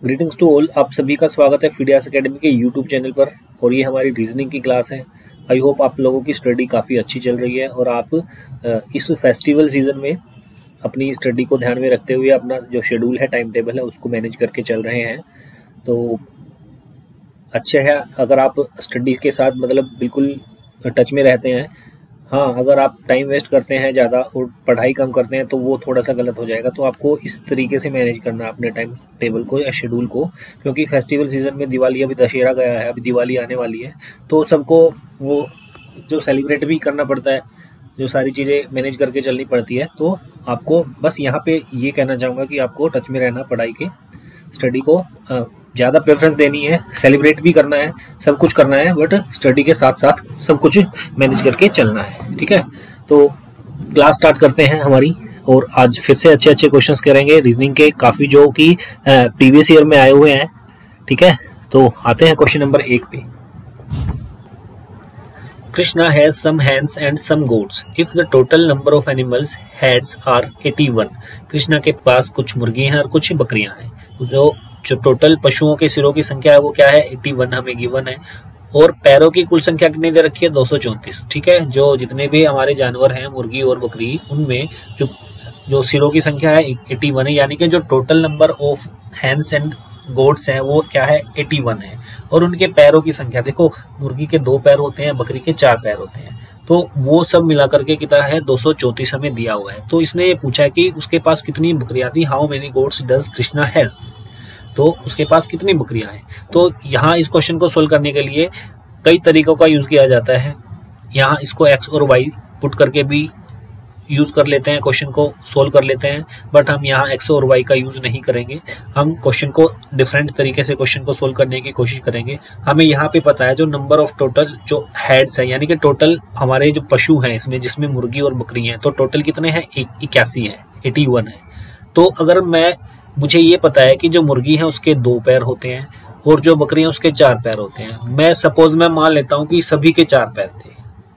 Greetings to all, आप सभी का स्वागत है फीडियास एकेडमी के यूट्यूब चैनल पर। और ये हमारी रीजनिंग की क्लास है। आई होप आप लोगों की स्टडी काफ़ी अच्छी चल रही है और आप इस फेस्टिवल सीज़न में अपनी स्टडी को ध्यान में रखते हुए अपना जो शेड्यूल है, टाइम टेबल है, उसको मैनेज करके चल रहे हैं। तो अच्छा है अगर आप स्टडी के साथ मतलब बिल्कुल टच में रहते हैं। हाँ, अगर आप टाइम वेस्ट करते हैं ज़्यादा और पढ़ाई कम करते हैं तो वो थोड़ा सा गलत हो जाएगा। तो आपको इस तरीके से मैनेज करना है अपने टाइम टेबल को या शेड्यूल को, क्योंकि फेस्टिवल सीज़न में दिवाली, अभी दशहरा गया है, अभी दिवाली आने वाली है, तो सबको वो जो सेलिब्रेट भी करना पड़ता है, जो सारी चीज़ें मैनेज करके चलनी पड़ती है। तो आपको बस यहाँ पे ये कहना चाहूँगा कि आपको टच में रहना, पढ़ाई के स्टडी को ज़्यादा प्रेफरेंस देनी है, सेलिब्रेट भी करना है, सब कुछ करना है, बट स्टडी के साथ साथ सब कुछ मैनेज करके चलना है। ठीक है, तो क्लास स्टार्ट करते हैं हमारी। और आज फिर से अच्छे अच्छे क्वेश्चंस करेंगे रीजनिंग के, काफ़ी जो कि प्रीवियस ईयर में आए हुए हैं। ठीक है, तो आते हैं क्वेश्चन नंबर 1 पे। Krishna has some hens and some goats if the total number of animals heads are 81। Krishna के पास कुछ मुर्गियां हैं और कुछ बकरियां हैं। जो टोटल पशुओं के सिरों की संख्या है वो क्या है, 81 हमें गिवन है। और पैरों की कुल संख्या कितनी दे रखी है, 234। ठीक है, जो जितने भी हमारे जानवर हैं, मुर्गी और बकरी, उनमें जो सिरों की संख्या है 81 है, यानी कि जो total number of hens and goats हैं वो क्या है, 81 है। और उनके पैरों की संख्या देखो, मुर्गी के 2 पैर होते हैं, बकरी के 4 पैर होते हैं, तो वो सब मिला करके कितना है, 234 हमें दिया हुआ है। तो इसने ये पूछा है कि उसके पास कितनी बकरियां थी, how many goats does Krishna has, तो उसके पास कितनी बकरियां हैं। तो यहाँ इस क्वेश्चन को सोल्व करने के लिए कई तरीकों का यूज किया जाता है। यहाँ इसको एक्स और वाई पुट करके भी यूज कर लेते हैं, क्वेश्चन को सोल्व कर लेते हैं, बट हम यहाँ एक्स और वाई का यूज नहीं करेंगे। हम क्वेश्चन को डिफरेंट तरीके से क्वेश्चन को सोल्व करने की कोशिश करेंगे। हमें यहाँ पे पता है जो नंबर ऑफ टोटल जो हेड्स है, यानी कि टोटल हमारे जो पशु हैं इसमें, जिसमें मुर्गी और बकरी हैं, तो टोटल कितने हैं, 81 है, 81 है। तो अगर मुझे ये पता है कि जो मुर्गी है उसके 2 पैर होते हैं और जो बकरी है उसके 4 पैर होते हैं। मैं मान लेता हूँ कि सभी के 4 पैर थे,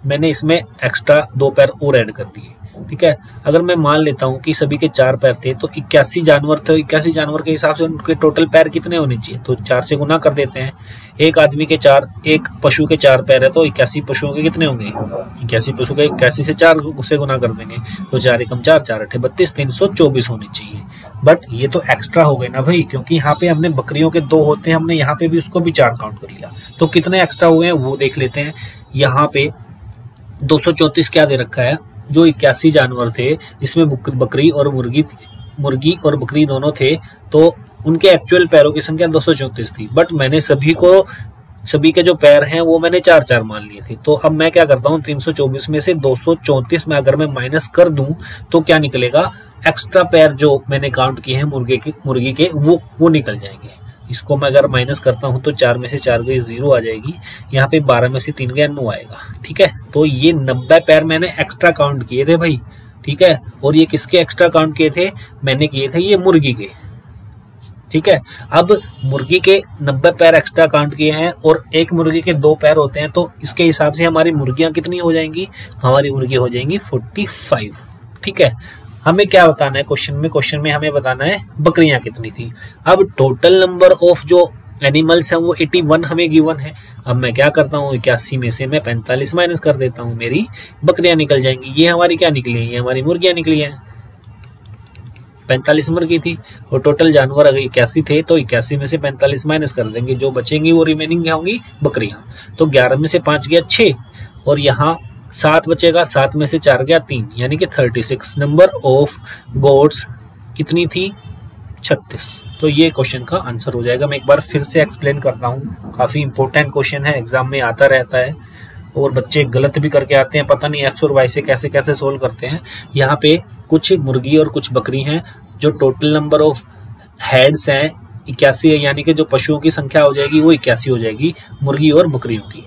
मैंने इसमें एक्स्ट्रा 2 पैर और ऐड कर दिए। ठीक है, अगर मैं मान लेता हूँ कि सभी के 4 पैर थे तो 81 जानवर थे, 81 जानवर के हिसाब से उनके टोटल पैर कितने होने चाहिए, तो 4 से गुना कर देते हैं। एक आदमी के 4, एक पशु के 4 पैर है, तो 81 पशुओं के कितने होंगे, 81 पशु के 81 से 4 से गुना कर देंगे, तो 4 एकम 4, 4 अठे 32, 324 होने चाहिए। बट ये तो एक्स्ट्रा हो गए ना भाई, क्योंकि यहाँ पे हमने बकरियों के 2 होते हैं, हमने यहाँ पे भी उसको भी 4 काउंट कर लिया। तो कितने एक्स्ट्रा हुए हैं वो देख लेते हैं। यहाँ पे 234 क्या दे रखा है, जो 81 जानवर थे इसमें बकरी और मुर्गी और बकरी दोनों थे, तो उनके एक्चुअल पैरों की संख्या 234 थी। बट मैंने सभी के जो पैर हैं वो मैंने 4-4 मान लिए थे। तो अब मैं क्या करता हूँ, 324 में से 234 में अगर मैं माइनस कर दूं तो क्या निकलेगा, एक्स्ट्रा पैर जो मैंने काउंट किए हैं मुर्गी के वो निकल जाएंगे। इसको मैं अगर माइनस करता हूं तो 4 में से 4 गई 0 आ जाएगी, यहाँ पे 12 में से 3 गया 9 आएगा। ठीक है, तो ये 90 पैर मैंने एक्स्ट्रा काउंट किए थे भाई। ठीक है, और ये किसके एक्स्ट्रा काउंट किए थे, मैंने किए थे ये मुर्गी के। ठीक है, अब मुर्गी के 90 पैर एक्स्ट्रा काउंट किए हैं और एक मुर्गी के 2 पैर होते हैं, तो इसके हिसाब से हमारी मुर्गियां कितनी हो जाएंगी, हमारी मुर्गी हो जाएंगी 45। ठीक है, हमें क्या बताना है क्वेश्चन में हमें बताना है बकरियां कितनी थी। अब टोटल नंबर ऑफ जो एनिमल्स हैं वो 81 हमें गिवन है। अब मैं क्या करता हूँ, 81 में से मैं 45 माइनस कर देता हूँ, मेरी बकरियां निकल जाएंगी। ये हमारी क्या निकली है, ये हमारी मुर्गियां निकली हैं। 45 मुर्गी थी और टोटल जानवर अगर 81 थे, तो 81 में से 45 माइनस कर देंगे, जो बचेंगी वो रिमेनिंग होंगी बकरियां। तो 11 में से 5 गया 6 और यहाँ 7 बचेगा, 7 में से 4 गया 3, यानी कि 36 नंबर ऑफ गोट्स कितनी थी, 36। तो ये क्वेश्चन का आंसर हो जाएगा। मैं एक बार फिर से एक्सप्लेन करता हूँ, काफ़ी इंपॉर्टेंट क्वेश्चन है, एग्जाम में आता रहता है और बच्चे गलत भी करके आते हैं, पता नहीं एक्स और वाई से कैसे कैसे सोल्व करते हैं। यहाँ पे कुछ मुर्गी और कुछ बकरी हैं, जो टोटल नंबर ऑफ हेड्स हैं 81 है, यानी कि जो पशुओं की संख्या हो जाएगी वो 81 हो जाएगी मुर्गी और बकरियों की।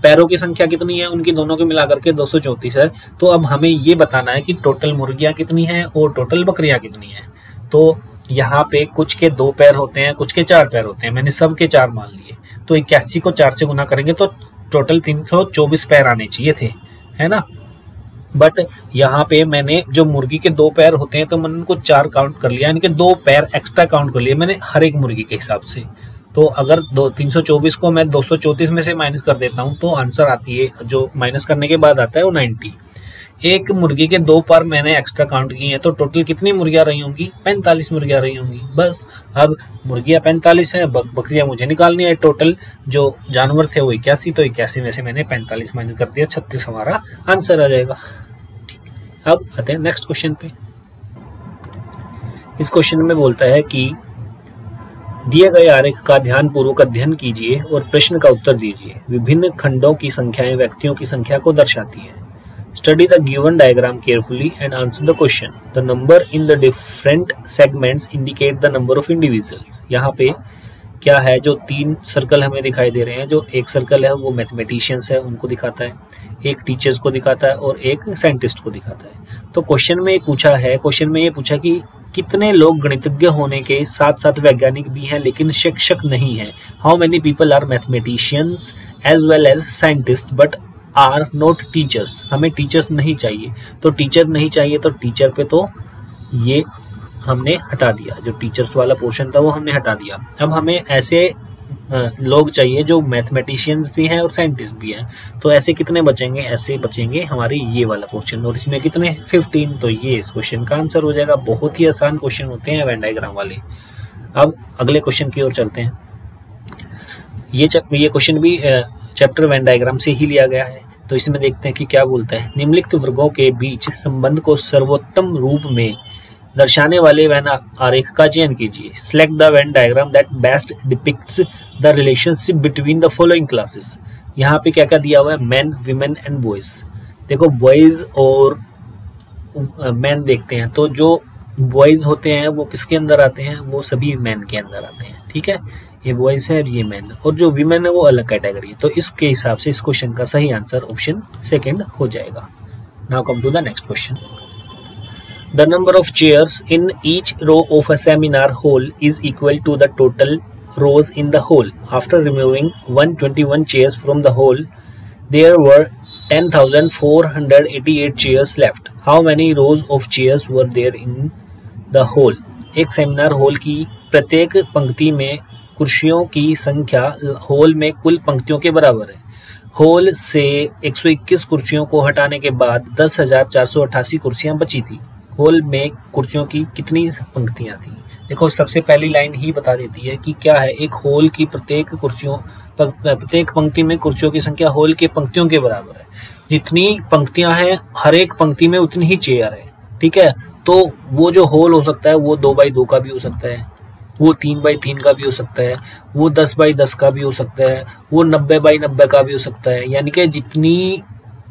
पैरों की संख्या कितनी है, उनकी दोनों के मिलाकर के 234 है। तो अब हमें ये बताना है कि टोटल मुर्गियां कितनी हैं और टोटल बकरियां कितनी हैं। तो यहाँ पे कुछ के 2 पैर होते हैं, कुछ के 4 पैर होते हैं, मैंने सब के 4 मान लिए। तो 81 को 4 से गुना करेंगे तो टोटल 324 पैर आने चाहिए थे, है ना। बट यहाँ पे मैंने जो मुर्गी के 2 पैर होते हैं तो मैंने उनको 4 काउंट कर लिया, यानी कि 2 पैर एक्स्ट्रा काउंट कर लिए मैंने हर एक मुर्गी के हिसाब से। तो अगर 324 को मैं 234 में से माइनस कर देता हूँ तो आंसर आती है, जो माइनस करने के बाद आता है वो 90। एक मुर्गी के 2 पैर मैंने एक्स्ट्रा काउंट किए हैं, तो टोटल कितनी मुर्गियां रही होंगी? 45 मुर्गियां रही होंगी। बस अब मुर्गियां 45 हैं, बकरियां मुझे निकालनी है। टोटल जो जानवर थे वो 81, तो 81 में से मैंने 45 माइनस कर दिया, 36 हमारा आंसर आ जाएगा। अब आते हैं नेक्स्ट क्वेश्चन पे। इस क्वेश्चन में बोलता है कि दिए गए आरेख का ध्यानपूर्वक अध्ययन कीजिए और प्रश्न का उत्तर दीजिए। विभिन्न खंडों की संख्याएं व्यक्तियों की संख्या को दर्शाती है। Study the given diagram carefully and answer the question. The number in the different segments indicate the number of individuals. यहाँ पे क्या है, जो 3 सर्कल हमें दिखाई दे रहे हैं, जो एक सर्कल है वो मैथमेटिशियंस है उनको दिखाता है, एक टीचर्स को दिखाता है और एक साइंटिस्ट को दिखाता है। तो क्वेश्चन में ये पूछा कि कितने लोग गणितज्ञ होने के साथ साथ वैज्ञानिक भी हैं लेकिन शिक्षक नहीं हैं। How many people are mathematicians as well as scientist but are not teachers. हमें टीचर्स नहीं चाहिए, तो टीचर नहीं चाहिए तो टीचर पे तो ये हमने हटा दिया, जो टीचर्स वाला पोर्शन था वो हमने हटा दिया। अब हमें ऐसे लोग चाहिए जो मैथमेटिशियंस भी हैं और साइंटिस्ट भी हैं। तो ऐसे कितने बचेंगे? ऐसे बचेंगे हमारे ये वाला क्वेश्चन, और इसमें कितने? 15। तो ये इस क्वेश्चन का आंसर हो जाएगा। बहुत ही आसान क्वेश्चन होते हैं वेन डायग्राम वाले। अब अगले क्वेश्चन की ओर चलते हैं। ये क्वेश्चन भी चैप्टर वेन डायग्राम से ही लिया गया है। तो इसमें देखते हैं कि क्या बोलता है। निम्नलिखित वर्गों के बीच संबंध को सर्वोत्तम रूप में दर्शाने वाले वेन आरेख का चयन कीजिए। Select the Venn diagram that best depicts the relationship between the following classes. यहाँ पे क्या क्या दिया हुआ है? Man, women and boys. देखो बॉयज और मैन देखते हैं, तो जो बॉयज होते हैं वो किसके अंदर आते हैं? वो सभी मैन के अंदर आते हैं। ठीक है, ये बॉयज है और ये मैन, और जो वीमेन है वो अलग कैटेगरी है। तो इसके हिसाब से इस क्वेश्चन का सही आंसर ऑप्शन सेकंड हो जाएगा। Now come to the next question. The number of chairs in each row of a seminar hall is equal to the total rows in the hall. After removing 121 chairs from the hall, there were 10,488 chairs left. How many rows of chairs were there in the hall? एक seminar hall की प्रत्येक पंक्ति में कुर्सियों की संख्या hall में कुल पंक्तियों के बराबर है। हॉल से 121 कुर्सियों को हटाने के बाद 10,488 कुर्सियां बची थी। हॉल में कुर्सियों की कितनी पंक्तियां थी? देखो सबसे पहली लाइन ही बता देती है कि क्या है। एक हॉल की प्रत्येक पंक्ति में कुर्सियों की संख्या हॉल के पंक्तियों के बराबर है। जितनी पंक्तियां हैं हर एक पंक्ति में उतनी ही चेयर है। ठीक है, तो वो जो हॉल हो सकता है वो 2x2 का भी हो सकता है, वो 3x3 का भी हो सकता है, वो 10x10 का भी हो सकता है, वो 90x90 का भी हो सकता है। यानी कि जितनी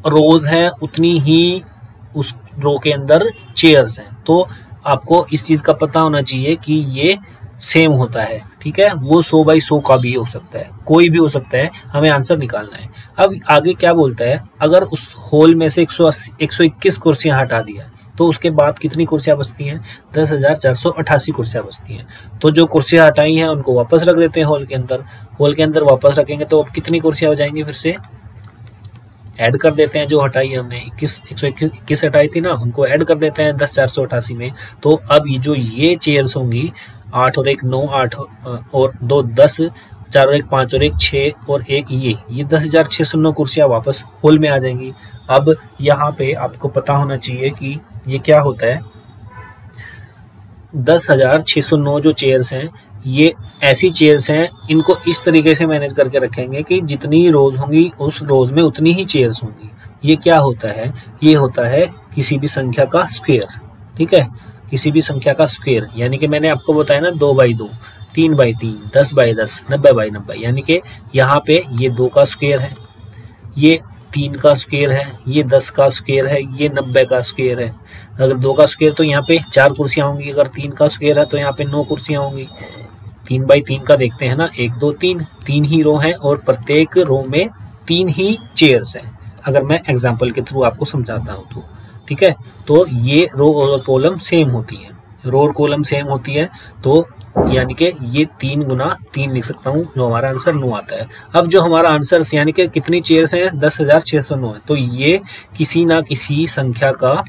रोज हैं उतनी ही उस रो के अंदर चेयर्स हैं। तो आपको इस चीज का पता होना चाहिए कि ये सेम होता है। ठीक है, वो 100x100 का भी हो सकता है, कोई भी हो सकता है, हमें आंसर निकालना है। अब आगे क्या बोलता है, अगर उस होल में से 121 कुर्सियां हटा दिया तो उसके बाद कितनी कुर्सियां बचती हैं? 10,488 कुर्सियां बचती हैं। तो जो कुर्सियां हटाई हैं उनको वापस रख देते हैं हॉल के अंदर। हॉल के अंदर वापस रखेंगे तो अब कितनी कुर्सियां हो जाएंगी? फिर से ऐड कर देते हैं। जो हटाई है हमने 121 हटाई थी ना, उनको ऐड कर देते हैं 10,488 में। तो अब ये चेयर्स होंगी 8 और 1 9, 8 और 2 10, 4 और 1 5 और 1 6 और 1 ये 10,609 कुर्सियां वापस हॉल में आ जाएंगी। अब यहाँ पे आपको पता होना चाहिए कि ये क्या होता है। 10,609 जो चेयर्स हैं ये ऐसी चेयर्स हैं, इनको इस तरीके से मैनेज करके रखेंगे कि जितनी रोज होंगी उस रोज में उतनी ही चेयर्स होंगी। ये क्या होता है? ये होता है किसी भी संख्या का स्क्वायर। ठीक है, किसी भी संख्या का स्क्वायर, यानी कि मैंने आपको बताया ना 2x2, 3x3, 10x10, 90x90, यानी कि यहाँ पे ये 2 का स्क्वायर है, ये 3 का स्क्वायर है, ये 10 का स्क्वायर है, ये 90 का स्क्वायर है। अगर 2 का स्क्वायर तो यहाँ पे 4 कुर्सियां होंगी, अगर 3 का स्क्वायर है तो यहाँ पे 9 कुर्सियां होंगी। 3x3 का देखते हैं ना, 1 2 3 ही रो हैं और प्रत्येक रो में 3 ही चेयर्स हैं, अगर मैं एग्जाम्पल के थ्रू आपको समझाता हूँ तो। ठीक है, तो ये रो और कॉलम सेम होती हैं। रो और कॉलम सेम होती है, तो यानी कि ये 3 गुना 3 लिख सकता हूँ, जो हमारा आंसर 9 आता है। अब जो हमारा आंसर यानी कि कितनी चेयर्स हैं, 10,609 है, तो ये किसी ना किसी संख्या का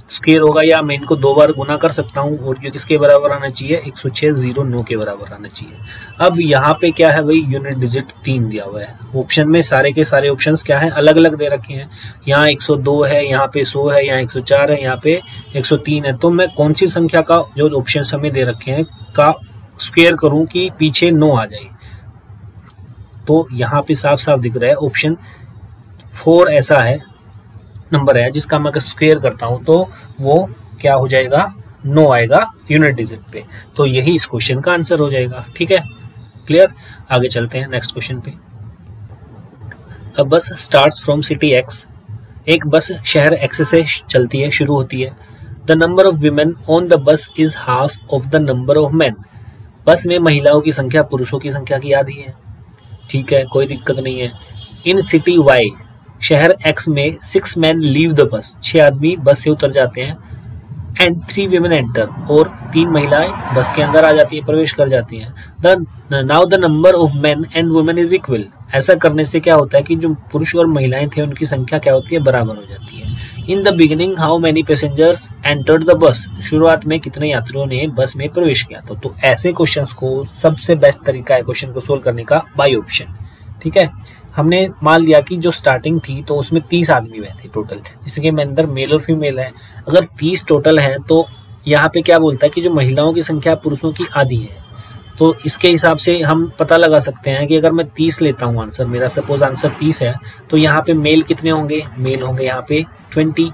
स्क्वायर होगा, या मैं इनको 2 बार गुना कर सकता हूँ, और ये किसके बराबर आना चाहिए, 10609 के बराबर आना चाहिए। अब यहाँ पे क्या है भाई, यूनिट डिजिट 3 दिया हुआ है। ऑप्शन में सारे के सारे ऑप्शंस क्या है, अलग अलग दे रखे हैं। यहाँ 102 है, यहाँ पे 100 है, यहाँ 104 है, यहाँ पे 103 है। तो मैं कौन सी संख्या का जो ऑप्शन हमें दे रखे हैं का स्क्वायर करूँ कि पीछे 9 आ जाए। तो यहाँ पे साफ साफ दिख रहा है ऑप्शन 4 ऐसा है नंबर है जिसका मैं स्क्वायर करता हूं तो वो क्या हो जाएगा, 9 आएगा यूनिट डिजिट पे। तो यही इस क्वेश्चन का आंसर हो जाएगा। ठीक है, क्लियर। आगे चलते हैं नेक्स्ट क्वेश्चन पे। अब बस स्टार्ट्स फ्रॉम सिटी एक्स, एक बस शहर एक्स से चलती है, शुरू होती है। The number of women on the bus is half of the number of man. बस में महिलाओं की संख्या पुरुषों की संख्या की आधी है। ठीक है, कोई दिक्कत नहीं है। इन सिटी वाई, शहर एक्स में 6 मैन लीव द बस, 6 आदमी बस से उतर जाते हैं। एंड 3 women एंटर, और 3 महिलाएं बस के अंदर आ जाती है, प्रवेश कर जाती हैं। Now the number of man and women is equal. ऐसा करने से क्या होता है कि जो पुरुष और महिलाएं थे उनकी संख्या क्या होती है, बराबर हो जाती है। In the beginning how many passengers entered the bus, शुरुआत में कितने यात्रियों ने बस में प्रवेश किया था। तो ऐसे क्वेश्चंस को सबसे बेस्ट तरीका है क्वेश्चन को सोल्व करने का, बाय ऑप्शन। ठीक है, हमने मान लिया कि जो स्टार्टिंग थी तो उसमें 30 आदमी बैठे टोटल, जिसके में अंदर मेल और फीमेल है। अगर 30 टोटल है तो यहाँ पे क्या बोलता है कि जो महिलाओं की संख्या पुरुषों की आधी है। तो इसके हिसाब से हम पता लगा सकते हैं कि अगर मैं 30 लेता हूँ आंसर, मेरा सपोज आंसर 30 है, तो यहाँ पे मेल कितने होंगे, मेल होंगे यहाँ पे 20,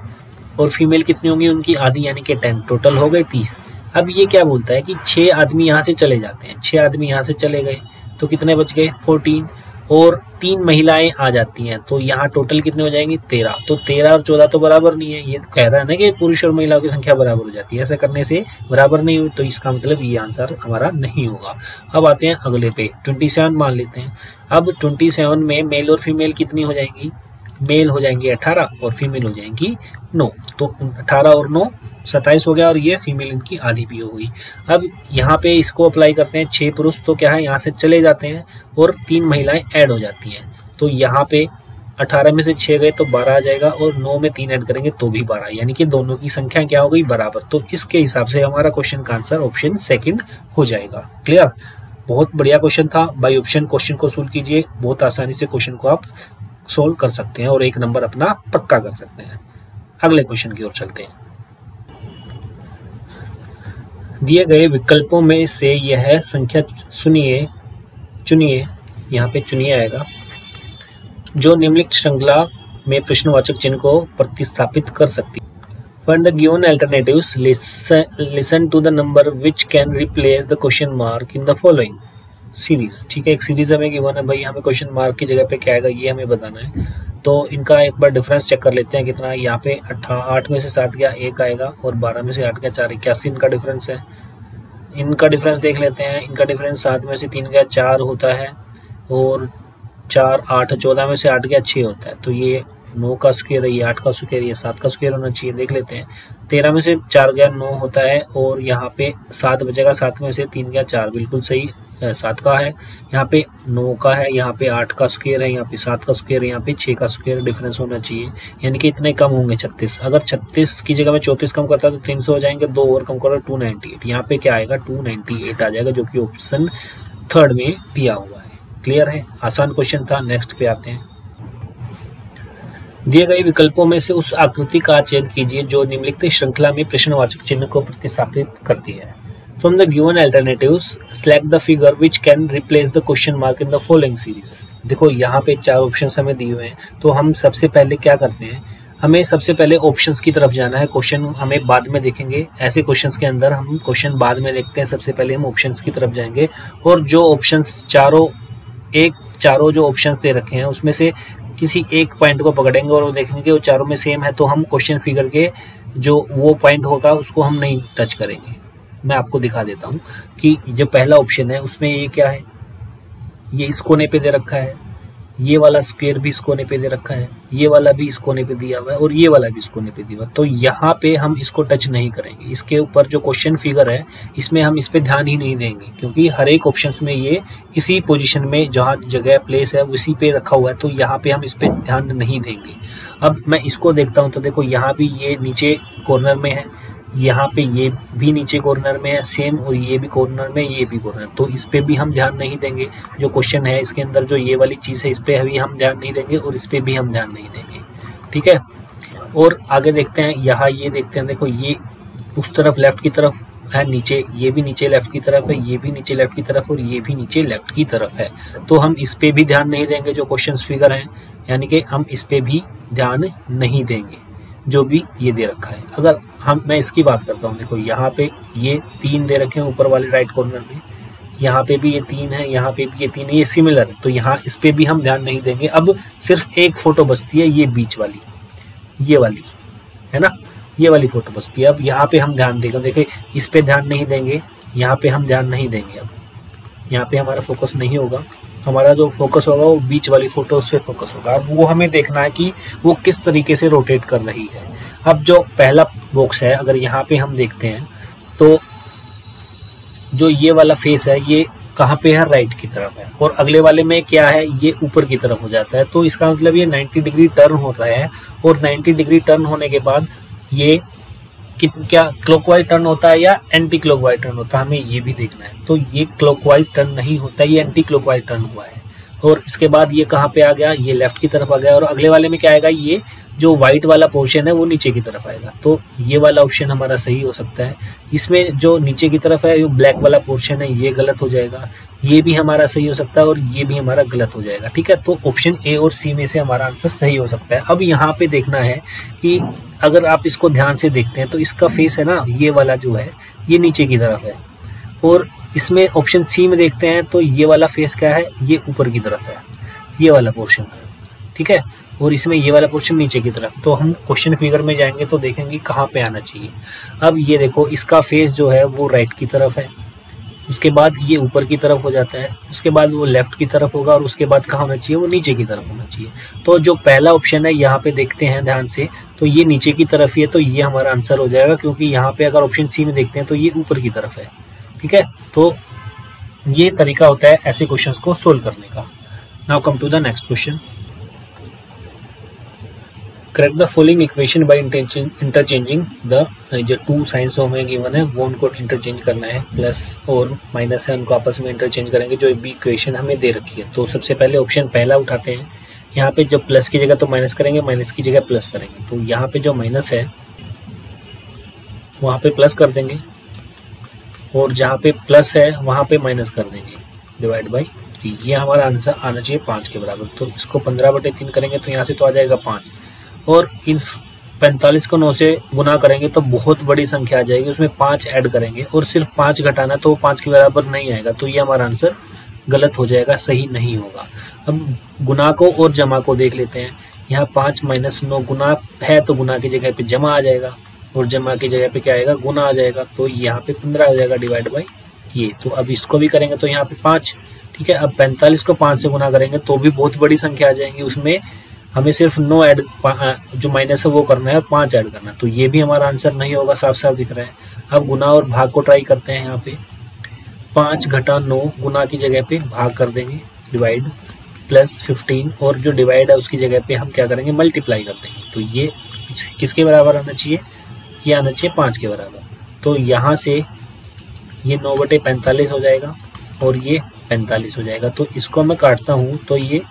और फीमेल कितनी होंगी, उनकी आधी यानी कि 10, टोटल हो गए 30। अब ये क्या बोलता है कि 6 आदमी यहाँ से चले जाते हैं, 6 आदमी यहाँ से चले गए तो कितने बच गए, 14, और 3 महिलाएं आ जाती हैं तो यहाँ टोटल कितने हो जाएंगे, 13। तो 13 और 14 तो बराबर नहीं है, ये कह रहा है ना कि पुरुष और महिलाओं की संख्या बराबर हो जाती है। ऐसा करने से बराबर नहीं हुई, तो इसका मतलब ये आंसर हमारा नहीं होगा। अब आते हैं अगले पे, 27 मान लेते हैं। अब 27 में मेल और फीमेल कितनी हो जाएंगी, मेल हो जाएंगे 18 और फीमेल हो जाएंगी 9। तो 18 और 9 27 हो गया, और ये फीमेल इनकी आधी भी हो गई। अब यहाँ पे इसको अप्लाई करते हैं, 6 पुरुष तो क्या है यहाँ से चले जाते हैं और 3 महिलाएं ऐड हो जाती हैं। तो यहाँ पे 18 में से 6 गए तो 12 आ जाएगा, और 9 में 3 ऐड करेंगे तो भी 12, यानी कि दोनों की संख्या क्या हो गई, बराबर। तो इसके हिसाब से हमारा क्वेश्चन का आंसर ऑप्शन सेकंड हो जाएगा। क्लियर, बहुत बढ़िया क्वेश्चन था। बाय ऑप्शन क्वेश्चन को सोल्व कीजिए, बहुत आसानी से क्वेश्चन को आप सोल्व कर सकते हैं और 1 नंबर अपना पक्का कर सकते हैं। अगले क्वेश्चन की ओर चलते हैं। दिए गए विकल्पों में से यह संख्या चुनिए, यहाँ पे चुनिए आएगा, जो निम्नलिखित श्रृंखला में प्रश्नवाचक चिन्ह को प्रतिस्थापित कर सकती है। Find the given alternatives, listen to the number which can replace the question mark in the following series। ठीक है, एक सीरीज हमें गिवन है भाई, हमें क्वेश्चन मार्क की जगह पे क्या आएगा ये हमें बताना है। तो इनका एक बार डिफरेंस चेक कर लेते हैं कितना है। यहाँ पे 8 में से 7 गया 1 आएगा, और 12 में से 8 गया 4, 81 इनका डिफरेंस है। इनका डिफरेंस देख लेते हैं, इनका डिफरेंस 7 में से 3 गया 4 होता है, और 4 8, 14 में से 8 गया 6 होता है। तो ये 9 का स्क्वायर है, ये 8 का स्क्वायर, ये 7 का स्क्वायर होना चाहिए। देख लेते हैं, 13 में से 4 गया 9 होता है, और यहाँ पे 7 बचेगा, 7 में से 3 गया 4, बिल्कुल सही 7 का है। यहाँ पे 9 का है, यहाँ पे 8 का स्क्वायर है, यहाँ पे 7 का स्क्वायर है, यहाँ पे 6 का स्क्वायर डिफरेंस होना चाहिए, यानी कि इतने कम होंगे 36। अगर 36 की जगह में 34 कम करता तो 300 हो जाएंगे, 2 और कम करो 298। यहाँ पे क्या आएगा 298 आ जाएगा, जो कि ऑप्शन 3 में दिया हुआ है। क्लियर है, आसान क्वेश्चन था। नेक्स्ट पे आते हैं। दिए गए विकल्पों में से उस आकृति का चयन कीजिए जो निम्नलिखित श्रृंखला में प्रश्नवाचक चिन्ह को प्रतिस्थापित करती है। From the given alternatives, select the figure which can replace the question mark in the following series। देखो यहाँ पे 4 ऑप्शंस हमें दिए हुए हैं, तो हम सबसे पहले क्या करते हैं, हमें सबसे पहले ऑप्शंस की तरफ जाना है। क्वेश्चन हमें बाद में देखेंगे, ऐसे क्वेश्चंस के अंदर हम क्वेश्चन बाद में देखते हैं। सबसे पहले हम ऑप्शंस की तरफ जाएंगे, और जो ऑप्शंस चारों जो ऑप्शंस दे रखे हैं उसमें से किसी एक पॉइंट को पकड़ेंगे और वो देखेंगे कि वो चारों में सेम है, तो हम क्वेश्चन फिगर के जो वो पॉइंट होगा उसको हम नहीं टच करेंगे। मैं आपको दिखा देता हूँ कि जो पहला ऑप्शन है उसमें ये क्या है, ये इस कोने पे दे रखा है, ये वाला स्क्वायर भी इस कोने पे दे रखा है, ये वाला भी इस कोने पे दिया हुआ है और ये वाला भी इस कोने पे दिया हुआ है। तो यहाँ पे हम इसको टच नहीं करेंगे। इसके ऊपर जो क्वेश्चन फिगर है इसमें हम इस पे ध्यान ही नहीं देंगे, क्योंकि हर एक ऑप्शन में ये इसी पोजीशन में जहाँ जगह प्लेस है उसी पे रखा हुआ है, तो यहाँ पे हम इस पे ध्यान नहीं देंगे। अब मैं इसको देखता हूँ तो देखो यहाँ भी ये नीचे कॉर्नर में है, यहाँ पे ये भी नीचे कॉर्नर में है सेम, और ये भी कॉर्नर में, ये भी कॉर्नर, तो इस पे भी हम ध्यान नहीं देंगे। जो क्वेश्चन है इसके अंदर जो ये वाली चीज़ है इस पे भी हम ध्यान नहीं देंगे और इस पे भी हम ध्यान नहीं देंगे, ठीक है। और आगे देखते हैं, यहाँ ये देखते हैं, देखो ये उस तरफ लेफ्ट की तरफ है, नीचे ये भी नीचे लेफ्ट की तरफ है, ये भी नीचे लेफ्ट की तरफ और ये भी नीचे लेफ्ट की तरफ है, तो हम इस पे भी ध्यान नहीं देंगे जो क्वेश्चन फिगर हैं, यानी कि हम इस पे भी ध्यान नहीं देंगे जो भी ये दे रखा है। अगर मैं इसकी बात करता हूँ, देखो यहाँ पे ये 3 दे रखे हैं ऊपर वाले राइट कॉर्नर में, यहाँ पे भी ये 3 है, यहाँ पे भी ये 3 है, ये सिमिलर है, तो यहाँ इस पे भी हम ध्यान नहीं देंगे। अब सिर्फ एक फोटो बचती है, ये बीच वाली, ये वाली है ना, ये वाली फोटो बचती है। अब यहाँ पे हम ध्यान देंगे, देखिए इस पे ध्यान नहीं देंगे, यहाँ पे हम ध्यान नहीं देंगे। अब यहाँ पे हमारा फोकस नहीं होगा, हमारा जो फोकस होगा वो बीच वाली फोटो उस पे फोकस होगा। अब वो हमें देखना है कि वो किस तरीके से रोटेट कर रही है। अब जो पहला बॉक्स है, अगर यहाँ पे हम देखते हैं तो जो ये वाला फेस है ये कहाँ पे है, राइट की तरफ है, और अगले वाले में क्या है, ये ऊपर की तरफ हो जाता है। तो इसका मतलब ये 90 डिग्री टर्न होता है, और 90 डिग्री टर्न होने के बाद ये क्या क्लॉकवाइज टर्न होता है या एंटी क्लॉकवाइज टर्न होता है, हमें ये भी देखना है। तो ये क्लॉकवाइज टर्न नहीं होता, ये एंटी क्लॉकवाइज टर्न हुआ है। और इसके बाद ये कहाँ पे आ गया, ये लेफ्ट की तरफ आ गया, और अगले वाले में क्या आएगा, ये जो व्हाइट वाला पोर्शन है वो नीचे की तरफ आएगा। तो ये वाला ऑप्शन हमारा सही हो सकता है। इसमें जो नीचे की तरफ है, जो ब्लैक वाला पोर्शन है, ये गलत हो जाएगा। ये भी हमारा सही हो सकता है और ये भी हमारा गलत हो जाएगा, ठीक है। तो ऑप्शन ए और सी में से हमारा आंसर सही हो सकता है। अब यहाँ पे देखना है कि अगर आप इसको ध्यान से देखते हैं तो इसका फेस है ना, ये वाला जो है ये नीचे की तरफ है, और इसमें ऑप्शन सी में देखते हैं तो ये वाला फेस क्या है, ये ऊपर की तरफ है, ये वाला पोर्शन, ठीक है, और इसमें ये वाला पोर्शन नीचे की तरफ। तो हम क्वेश्चन फिगर में जाएंगे तो देखेंगे कहाँ पे आना चाहिए। अब ये देखो इसका फेस जो है वो राइट की तरफ है, उसके बाद ये ऊपर की तरफ हो जाता है, उसके बाद वो लेफ्ट की तरफ होगा, और उसके बाद कहाँ होना चाहिए, वो नीचे की तरफ होना चाहिए। तो जो पहला ऑप्शन है यहाँ पे देखते हैं ध्यान से, तो ये नीचे की तरफ ही है, तो ये हमारा आंसर हो जाएगा, क्योंकि यहाँ पे अगर ऑप्शन सी में देखते हैं तो ये ऊपर की तरफ है, ठीक है। तो ये तरीका होता है ऐसे क्वेश्चंस को सोल्व करने का। Now come to the next question. Correct the following equation by interchanging the जो 2 साइंस हमें गिवन है वो उनको इंटरचेंज करना है, प्लस और माइनस है उनको आपस में इंटरचेंज करेंगे जो भी इक्वेशन हमें दे रखी है। तो सबसे पहले ऑप्शन पहला उठाते हैं। यहाँ पे जो प्लस की जगह तो माइनस करेंगे, माइनस की जगह प्लस करेंगे, तो यहाँ पे जो माइनस है वहाँ पे प्लस कर देंगे, और जहाँ पे प्लस है वहाँ पे माइनस कर देंगे, डिवाइड बाई 3। ये हमारा आंसर आना चाहिए 5 के बराबर। तो इसको 15/3 करेंगे तो यहाँ से तो आ जाएगा 5, और इन 45 को 9 से गुना करेंगे तो बहुत बड़ी संख्या आ जाएगी, उसमें 5 ऐड करेंगे और सिर्फ 5 घटाना तो 5 के बराबर नहीं आएगा, तो ये हमारा आंसर गलत हो जाएगा, सही नहीं होगा। अब गुना को और जमा को देख लेते हैं। यहाँ 5 - 9 गुना है तो गुना की जगह पे जमा आ जाएगा, और जमा की जगह पे क्या आएगा, गुना आ जाएगा, तो यहाँ पे 15 हो जाएगा डिवाइड बाई ये। तो अब इसको भी करेंगे तो यहाँ पे 5, ठीक है। अब 45 को 5 से गुना करेंगे तो भी बहुत बड़ी संख्या आ जाएंगी, उसमें हमें सिर्फ 9 ऐड जो माइनस है वो करना है और 5 ऐड करना है, तो ये भी हमारा आंसर नहीं होगा, साफ साफ दिख रहा है। अब गुना और भाग को ट्राई करते हैं। यहाँ पे 5 घटा 9 गुना की जगह पे भाग कर देंगे, डिवाइड प्लस 15, और जो डिवाइड है उसकी जगह पे हम क्या करेंगे, मल्टीप्लाई कर देंगे। तो ये किसके बराबर आना चाहिए, ये आना चाहिए 5 के बराबर। तो यहाँ से ये 9/45 हो जाएगा और ये 45 हो जाएगा। तो इसको मैं काटता हूँ तो ये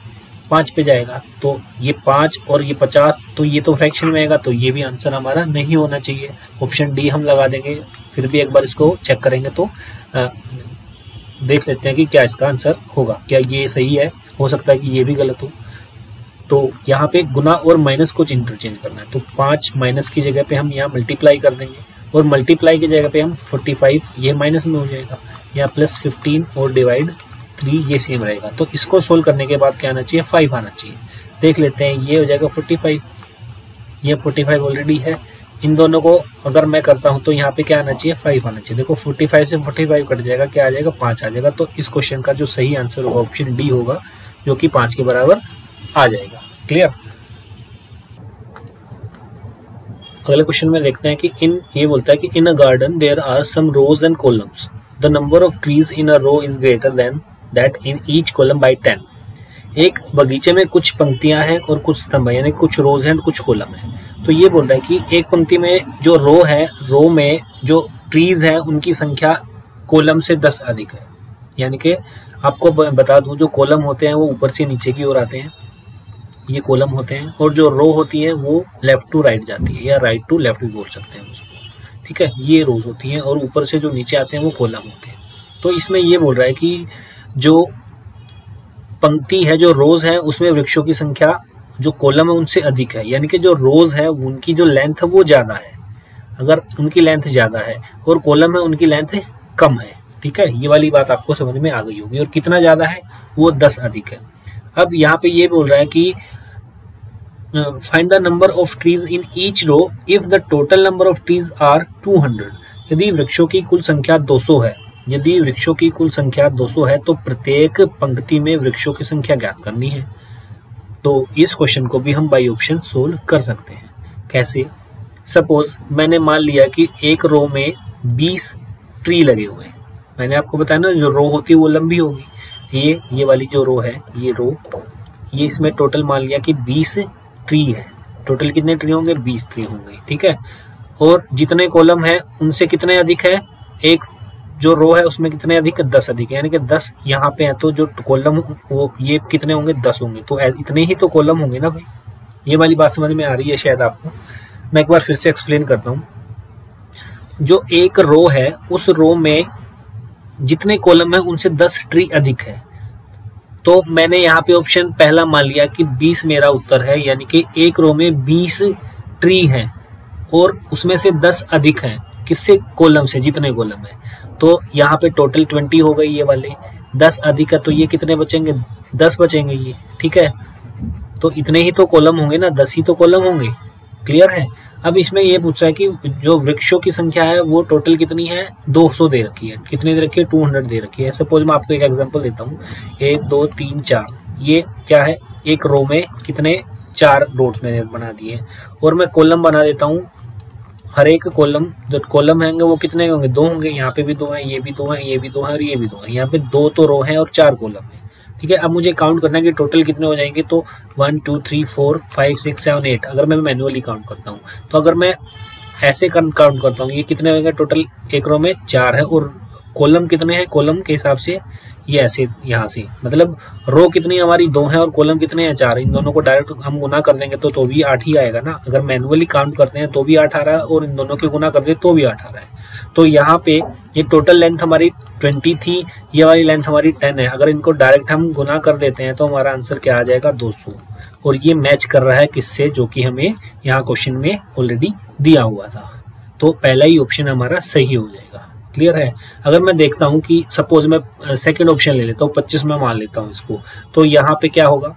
5 पे जाएगा, तो ये 5 और ये 50, तो ये तो फ्रैक्शन में आएगा, तो ये भी आंसर हमारा नहीं होना चाहिए। ऑप्शन डी हम लगा देंगे। फिर भी एक बार इसको चेक करेंगे तो देख लेते हैं कि क्या इसका आंसर होगा, क्या ये सही है, हो सकता है कि ये भी गलत हो। तो यहाँ पे गुना और माइनस को इंटरचेंज करना है, तो 5 माइनस की जगह पे हम यहाँ मल्टीप्लाई कर देंगे, और मल्टीप्लाई की जगह पे हम 45, ये माइनस में हो जाएगा, यहाँ प्लस 15 और डिवाइड 3, ये सेम रहेगा। तो इसको सोल्व करने के बाद क्या आना चाहिए, 5 आना चाहिए। देख लेते हैं, ये हो जाएगा 45, ये 45 ऑलरेडी है। इन दोनों को अगर मैं करता हूँ तो यहाँ पे क्या आना चाहिए, 5 आना चाहिए। देखो 45 से 45 कट जाएगा, क्या आ जाएगा, 5 आ जाएगा। तो इस क्वेश्चन का जो सही आंसर होगा ऑप्शन डी होगा, जो कि 5 के बराबर आ जाएगा। क्लियर। अगले क्वेश्चन में देखते हैं कि ये बोलता है कि in a garden there are some rows and columns, the number of trees in a row is greater than that in each column by 10। एक बगीचे में कुछ पंक्तियां हैं और कुछ स्तंभ, यानी कुछ रोज हैं और कुछ कॉलम है। तो ये बोल रहा है कि एक पंक्ति में जो रो है, रो में जो ट्रीज है उनकी संख्या कॉलम से 10 अधिक है। यानी कि आपको बता दूं, जो कॉलम होते हैं वो ऊपर से नीचे की ओर आते हैं, ये कॉलम होते हैं, और जो रो होती है वो लेफ्ट टू राइट जाती है, या राइट टू लेफ्ट भी बोल सकते हैं उसको। ठीक है, ये रोज होती हैं, और ऊपर से जो नीचे आते हैं वो कॉलम होते हैं। तो इसमें ये बोल रहा है कि जो पंक्ति है, जो रोज है, उसमें वृक्षों की संख्या जो कॉलम है उनसे अधिक है। यानी कि जो रोज है उनकी जो लेंथ है वो ज्यादा है, अगर उनकी लेंथ ज्यादा है, और कॉलम है उनकी लेंथ कम है। ठीक है, ये वाली बात आपको समझ में आ गई होगी। और कितना ज्यादा है, वो 10 अधिक है। अब यहाँ पे ये बोल रहा है कि find the number of trees in each row if the total number of trees are 200। यदि वृक्षों की कुल संख्या 200 है, यदि वृक्षों की कुल संख्या 200 है तो प्रत्येक पंक्ति में वृक्षों की संख्या ज्ञात करनी है। तो इस क्वेश्चन को भी हम बाई ऑप्शन सोल्व कर सकते हैं। कैसे? सपोज मैंने मान लिया कि एक रो में 20 ट्री लगे हुए हैं। मैंने आपको बताया ना, जो रो होती है वो लंबी होगी। ये वाली जो रो है, ये रो, ये इसमें टोटल मान लिया कि 20 ट्री है। टोटल कितने ट्री होंगे? 20 ट्री होंगे। ठीक है, और जितने कॉलम है उनसे कितने अधिक है, एक जो रो है उसमें कितने अधिक है? 10 अधिक है। यानी कि 10 यहाँ पे है, तो जो कॉलम वो ये कितने होंगे? 10 होंगे। तो इतने ही तो कॉलम होंगे ना भाई। ये वाली बात समझ में आ रही है शायद आपको। मैं एक बार फिर से एक्सप्लेन करता हूँ। जो एक रो है, उस रो में जितने कॉलम है उनसे 10 ट्री अधिक है। तो मैंने यहाँ पे ऑप्शन पहला मान लिया कि 20 मेरा उत्तर है, यानी कि एक रो में 20 ट्री हैं और उसमें से 10 अधिक हैं। किससे? कॉलम से, जितने कॉलम है। तो यहाँ पे टोटल 20 हो गई ये वाले, 10 अधिक है तो ये कितने बचेंगे? 10 बचेंगे ये। ठीक है, तो इतने ही तो कॉलम होंगे ना, 10 ही तो कॉलम होंगे। क्लियर है। अब इसमें ये पूछ रहा है कि जो वृक्षों की संख्या है वो टोटल कितनी है? 200 दे रखी है। कितनी दे रखी है? 200 दे रखी है। सपोज मैं आपको एक एग्जांपल देता हूँ। 1 2 3 4, ये क्या है? एक रो में कितने? 4 डॉट्स मैंने बना दिए, और मैं कॉलम बना देता हूँ। हर एक कॉलम, जो कॉलम होंगे वो कितने होंगे? 2 होंगे। यहाँ पे भी 2 है, ये भी 2 है, ये भी 2 है, और ये भी 2 है। यहाँ पे 2 तो रो है और 4 कॉलम है। ठीक है, अब मुझे काउंट करना है कि टोटल कितने हो जाएंगे। तो 1 2 3 4 5 6 7 8, अगर मैं मैन्युअली काउंट करता हूँ। तो अगर मैं ऐसे काउंट करता हूँ, ये कितने होंगे टोटल? एक रो में 4 है, और कॉलम कितने हैं? कॉलम के हिसाब से ये ऐसे यहाँ से, मतलब रो कितनी हमारी? 2 है, और कॉलम कितने हैं? 4। इन दोनों को डायरेक्ट हम गुना कर देंगे तो भी 8 ही आएगा ना। अगर मैनुअली काउंट करते हैं तो भी 8 आ रहा है, और इन दोनों के गुना कर दे तो भी 8 आ रहा है। तो यहाँ पे ये टोटल लेंथ हमारी 20 थी, ये वाली लेंथ हमारी 10 है। अगर इनको डायरेक्ट हम गुना कर देते हैं तो हमारा आंसर क्या आ जाएगा? 200। और ये मैच कर रहा है किससे? जो कि हमें यहाँ क्वेश्चन में ऑलरेडी दिया हुआ था। तो पहला ही ऑप्शन हमारा सही हो जाएगा। क्लियर है। अगर मैं देखता हूँ कि सपोज मैं सेकंड ऑप्शन ले लेता हूँ, 25 में मान लेता हूँ इसको, तो यहाँ पे क्या होगा?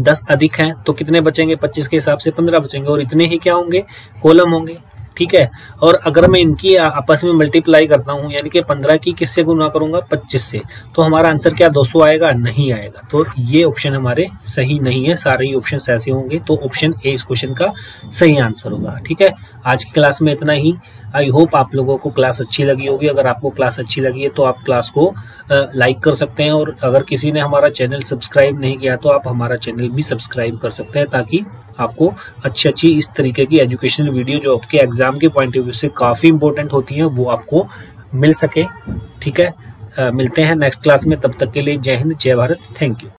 10 अधिक हैं तो कितने बचेंगे? 25 के हिसाब से 15 बचेंगे, और इतने ही क्या होंगे? कॉलम होंगे। ठीक है, और अगर मैं इनकी आपस में मल्टीप्लाई करता हूँ, यानी कि 15 की किससे गुना करूंगा? 25 से, तो हमारा आंसर क्या 200 आएगा? नहीं आएगा। तो ये ऑप्शन हमारे सही नहीं है, सारे ही ऑप्शन ऐसे होंगे। तो ऑप्शन ए इस क्वेश्चन का सही आंसर होगा। ठीक है, आज की क्लास में इतना ही। आई होप आप लोगों को क्लास अच्छी लगी होगी। अगर आपको क्लास अच्छी लगी है तो आप क्लास को लाइक कर सकते हैं, और अगर किसी ने हमारा चैनल सब्सक्राइब नहीं किया तो आप हमारा चैनल भी सब्सक्राइब कर सकते हैं, ताकि आपको अच्छी इस तरीके की एजुकेशनल वीडियो जो आपके एग्जाम के पॉइंट ऑफ व्यू से काफ़ी इंपॉर्टेंट होती हैं वो आपको मिल सके। ठीक है, मिलते हैं नेक्स्ट क्लास में। तब तक के लिए जय हिंद, जय भारत, थैंक यू।